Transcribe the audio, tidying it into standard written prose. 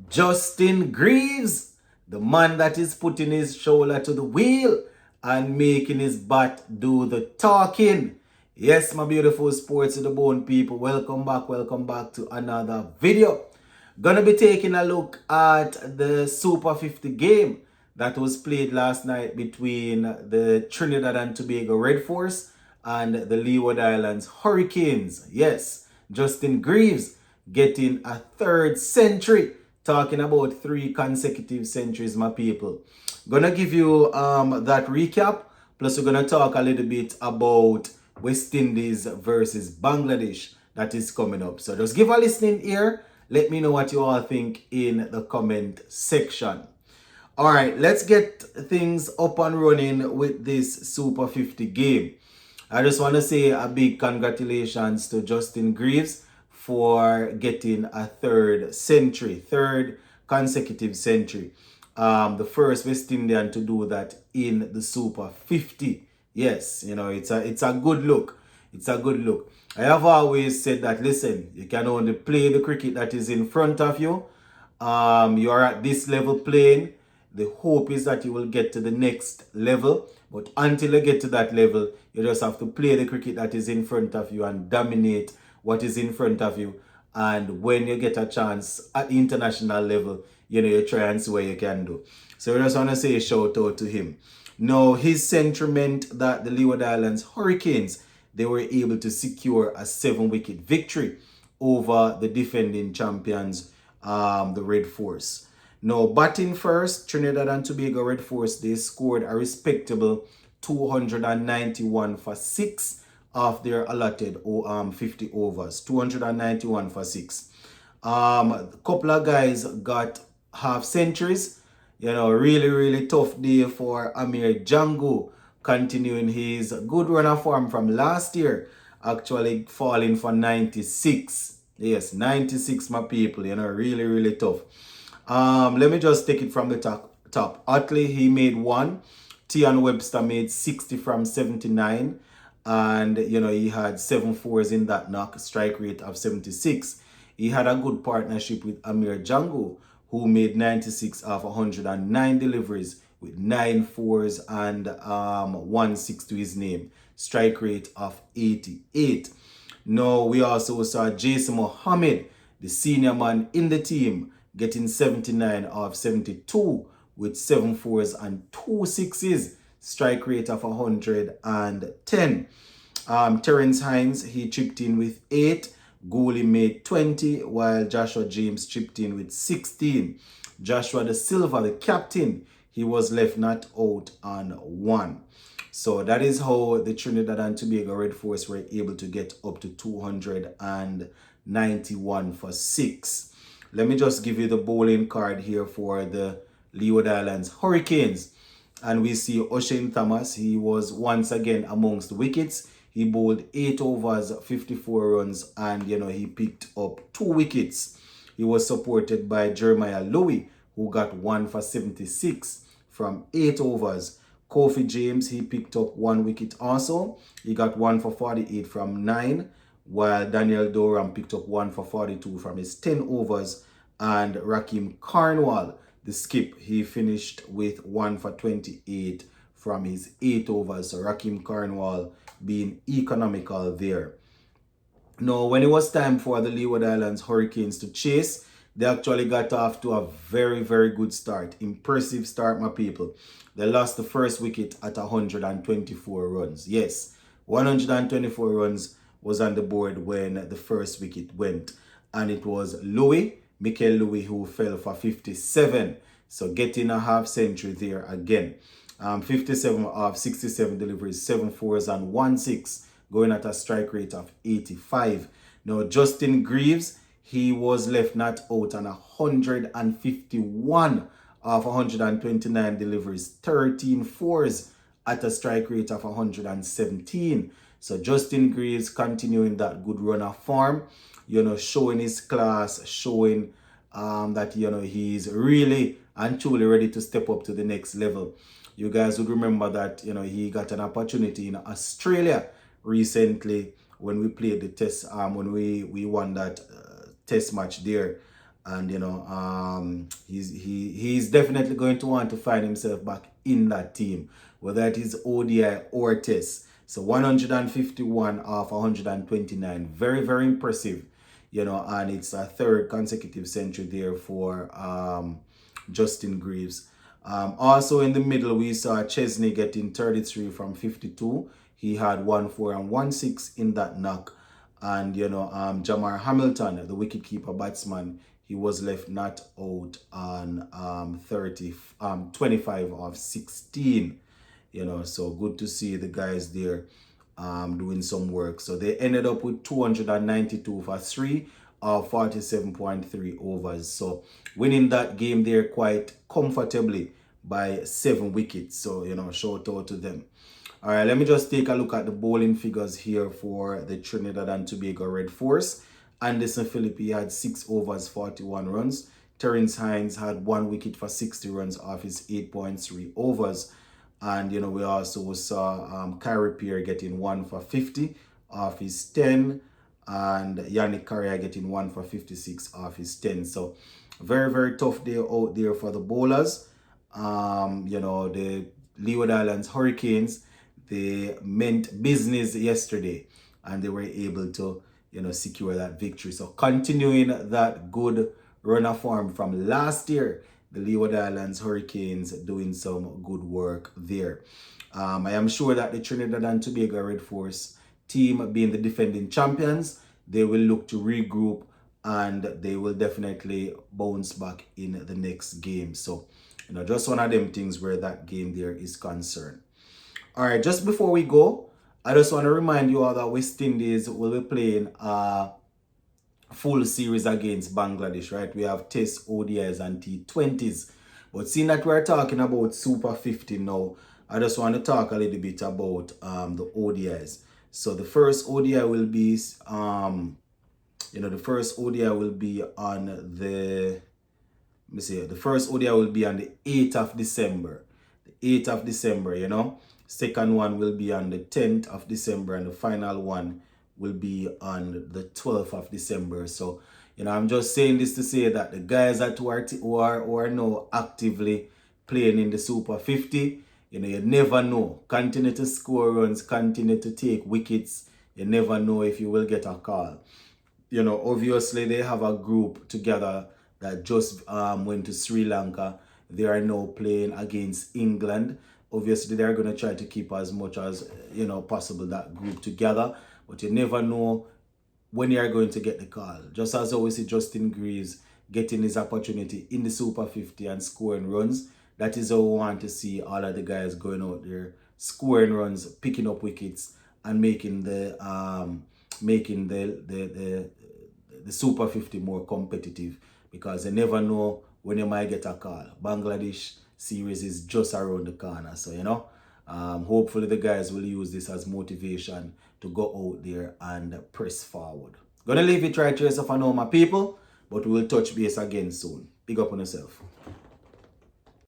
Justin Greaves, the man that is putting his shoulder to the wheel and making his bat do the talking. Yes, my beautiful sports to the bone people, welcome back to another video. Gonna be taking a look at the Super 50 game that was played last night between the Trinidad and Tobago Red Force and the Leeward Islands Hurricanes. Yes, Justin Greaves getting a third century. Talking about 3 consecutive centuries, my people. Gonna give you that recap. Plus, we're gonna talk a little bit about West Indies versus Bangladesh that is coming up. So just give a listening ear. Let me know what you all think in the comment section. All right, let's get things up and running with this Super 50 game. I just want to say a big congratulations to Justin Greaves for getting a third consecutive century. The first West Indian to do that in the Super 50. Yes, it's a good look. It's a good look. I have always said that, listen, you can only play the cricket that is in front of you. You are at this level playing. The hope is that you will get to the next level. But until you get to that level, you just have to play the cricket that is in front of you and dominate what is in front of you. And when you get a chance at the international level, you try and see what you can do. So I just want to say a shout out to him. Now, his century meant that the Leeward Islands Hurricanes, they were able to secure a 7-wicket victory over the defending champions, the Red Force. Now, batting first, Trinidad and Tobago Red Force, they scored a respectable 291 for 6 of their allotted 50 overs. 291 for 6. A couple of guys got half centuries. Really tough day for Amir Django, continuing his good run of form from last year, actually falling for 96. Yes, 96, my people. Really tough. Let me just take it from the top. Utley, he made 1. Tian Webster made 60 from 79. And, he had 7 fours in that knock, strike rate of 76. He had a good partnership with Amir Django, who made 96 off 109 deliveries with 9 fours and 1 6 to his name. Strike rate of 88. Now, we also saw Jason Mohammed, the senior man in the team, getting 79 off 72 with 7 fours and 2 sixes. Strike rate of 110. Terence Hines, he chipped in with 8. Gooley made 20, while Joshua James chipped in with 16. Joshua De Silva, the captain, he was left not out on 1. So that is how the Trinidad and Tobago Red Force were able to get up to 291 for 6. Let me just give you the bowling card here for the Leeward Islands Hurricanes. And we see O'Shane Thomas, he was once again amongst the wickets. He bowled 8 overs, 54 runs, and he picked up 2 wickets. He was supported by Jeremiah Louis, who got 1 for 76 from 8 overs. Kofi James, he picked up 1 wicket also. He got 1 for 48 from 9, while Daniel Doran picked up 1 for 42 from his 10 overs. And Rakeem Carnwall, the skip, he finished with 1 for 28 from his 8 overs. So Rakeem Carnwall being economical there. Now, when it was time for the Leeward Islands Hurricanes to chase, they actually got off to a very good start. Impressive start, my people. They lost the first wicket at 124 runs. Yes, 124 runs was on the board when the first wicket went. And it was Mikel Louis, who fell for 57. So getting a half century there again. 57 of 67 deliveries, 7 fours and 1 6, going at a strike rate of 85. Now, Justin Greaves, he was left not out on 151 of 129 deliveries, 13 fours at a strike rate of 117. So Justin Greaves continuing that good run of form, showing his class, showing that, he's really and truly ready to step up to the next level. You guys would remember that, he got an opportunity in Australia recently when we played the test, when we won that test match there. And he's definitely going to want to find himself back in that team, whether it is ODI or Test. So 151 off 129, very very impressive, and it's a third consecutive century there for Justin Greaves. Also in the middle, we saw Chesney getting 33 from 52. He had 1-4 and 1-6 in that knock. And, Jamar Hamilton, the wicketkeeper batsman, he was left not out on 25 of 16. So good to see the guys there doing some work. So they ended up with 292 for 3 of 47.3 overs. So winning that game there quite comfortably by 7 wickets. So, shout out to them. All right, let me just take a look at the bowling figures here for the Trinidad and Tobago Red Force. Anderson Philippi had 6 overs, 41 runs. Terence Hines had 1 wicket for 60 runs off his 8.3 overs. And, we also saw Kyrie Pierre getting 1 for 50 off his 10. And Yannick Correa getting 1 for 56 off his 10. So, very, very tough day out there for the bowlers. The Leeward Islands Hurricanes, they meant business yesterday and they were able to, secure that victory. So continuing that good run of form from last year, the Leeward Islands Hurricanes doing some good work there. I am sure that the Trinidad and Tobago Red Force team, being the defending champions, they will look to regroup and they will definitely bounce back in the next game. So, just one of them things where that game there is concerned. All right, just before we go, I just want to remind you all that West Indies will be playing a full series against Bangladesh, right? We have Test, ODIs, and T20s. But seeing that we're talking about Super 50 now, I just want to talk a little bit about the ODIs. So the first ODI will be, the first ODI will be on the, the first ODI will be on the 8th of December. The 8th of December, Second one will be on the 10th of December and the final one will be on the 12th of December. So, I'm just saying this to say that the guys that who are now actively playing in the Super 50, you never know. Continue to score runs, continue to take wickets. You never know if you will get a call. Obviously they have a group together that just went to Sri Lanka. They are now playing against England. Obviously, they're going to try to keep as much as, possible that group together. But you never know when you're going to get the call. Just as always, see Justin Greaves getting his opportunity in the Super 50 and scoring runs. That is how we want to see all of the guys going out there, scoring runs, picking up wickets, and making the Super 50 more competitive. Because you never know when you might get a call. Bangladesh series is just around the corner. So, hopefully the guys will use this as motivation to go out there and press forward. Gonna leave it right here so for now, my people, but we'll touch base again soon. Big up on yourself.